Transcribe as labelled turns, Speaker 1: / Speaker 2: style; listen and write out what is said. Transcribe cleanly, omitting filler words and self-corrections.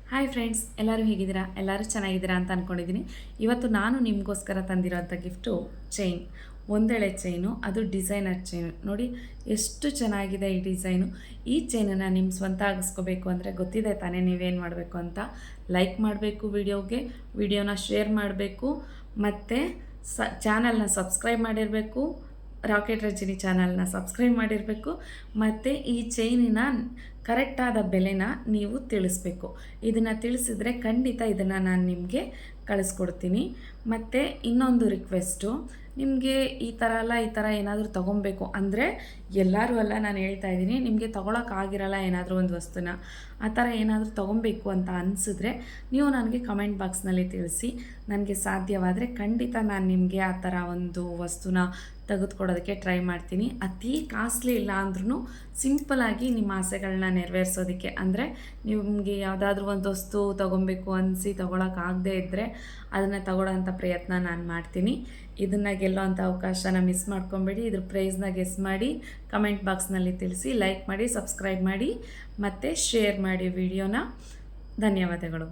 Speaker 1: Hi friends, ಎಲ್ಲರೂ ಹೇಗಿದ್ದೀರಾ? ಎಲ್ಲರೂ ಚೆನ್ನಾಗಿದ್ದೀರಾ ಅಂತ ಅಂದ್ಕೊಂಡಿದ್ದೀನಿ. ಇವತ್ತು ನಾನು ನಿಮಗೋಸ್ಕರ ತಂದಿರೋಂಥ ಗಿಫ್ಟು ಚೈನ್, ಒಂದೆಳೆ ಚೈನು, ಅದು ಡಿಸೈನರ್ ಚೈನು. ನೋಡಿ ಎಷ್ಟು ಚೆನ್ನಾಗಿದೆ ಈ ಡಿಸೈನು. ಈ ಚೈನನ್ನು ನಿಮ್ಮ ಸ್ವಂತ ಆಗಿಸ್ಕೋಬೇಕು ಅಂದರೆ ಗೊತ್ತಿದೆ ತಾನೇ ನೀವೇನು ಮಾಡಬೇಕು ಅಂತ. ಲೈಕ್ ಮಾಡಬೇಕು ವಿಡಿಯೋನ ಶೇರ್ ಮಾಡಬೇಕು, ಮತ್ತು ಚಾನಲ್ನ ಸಬ್ಸ್ಕ್ರೈಬ್ ಮಾಡಿರಬೇಕು. ರಾಕೆಟ್ ರಜನಿ ಚಾನಲ್ನ ಸಬ್ಸ್ಕ್ರೈಬ್ ಮಾಡಿರಬೇಕು. ಮತ್ತು ಈ ಚೈನಿನ ಕರೆಕ್ಟಾದ ಬೆಲೆನ ನೀವು ತಿಳಿಸ್ಬೇಕು. ಇದನ್ನು ತಿಳಿಸಿದ್ರೆ ಖಂಡಿತ ಇದನ್ನು ನಾನು ನಿಮಗೆ ಕಳಿಸ್ಕೊಡ್ತೀನಿ. ಮತ್ತು ಇನ್ನೊಂದು ರಿಕ್ವೆಸ್ಟು, ನಿಮಗೆ ಈ ಥರ ಏನಾದರೂ ತೊಗೊಬೇಕು ಅಂದರೆ, ಎಲ್ಲರೂ ಅಲ್ಲ, ನಾನು ಹೇಳ್ತಾ ಇದ್ದೀನಿ, ನಿಮಗೆ ತೊಗೊಳಕ್ಕಾಗಿರಲ್ಲ ಏನಾದರೂ ಒಂದು ವಸ್ತುನ, ಆ ಥರ ಏನಾದರೂ ತೊಗೊಬೇಕು ಅಂತ ಅನಿಸಿದ್ರೆ ನೀವು ನನಗೆ ಕಮೆಂಟ್ ಬಾಕ್ಸ್ನಲ್ಲಿ ತಿಳಿಸಿ. ನನಗೆ ಸಾಧ್ಯವಾದರೆ ಖಂಡಿತ ನಾನು ನಿಮಗೆ ಆ ಥರ ಒಂದು ವಸ್ತುನ ತೆಗೆದುಕೊಡೋದಕ್ಕೆ ಟ್ರೈ ಮಾಡ್ತೀನಿ. ಅತಿ ಕಾಸ್ಟ್ಲಿ ಇಲ್ಲ ಅಂದ್ರೂ ಸಿಂಪಲಾಗಿ ನಿಮ್ಮ ಆಸೆಗಳನ್ನ ನೆರವೇರಿಸೋದಕ್ಕೆ, ಅಂದರೆ ನಿಮಗೆ ಯಾವುದಾದ್ರೂ ಒಂದು ವಸ್ತು ತೊಗೊಬೇಕು ಅನಿಸಿ ತೊಗೊಳಕ್ಕಾಗದೇ ಇದ್ದರೆ ಅದನ್ನು ತಗೊಳ್ಳೋಂಥ ಪ್ರಯತ್ನ ನಾನು ಮಾಡ್ತೀನಿ. ಇದನ್ನು ಗೆಲ್ಲೋವಂಥ ಅವಕಾಶನ ಮಿಸ್ ಮಾಡ್ಕೊಬೇಡಿ. ಇದ್ರ ಪ್ರೈಸ್ನ ಗೆಸ್ ಮಾಡಿ ಕಮೆಂಟ್ ಬಾಕ್ಸ್ನಲ್ಲಿ ತಿಳಿಸಿ. ಲೈಕ್ ಮಾಡಿ, ಸಬ್ಸ್ಕ್ರೈಬ್ ಮಾಡಿ ಮತ್ತು ಶೇರ್ ಮಾಡಿ ವಿಡಿಯೋನ. ಧನ್ಯವಾದಗಳು.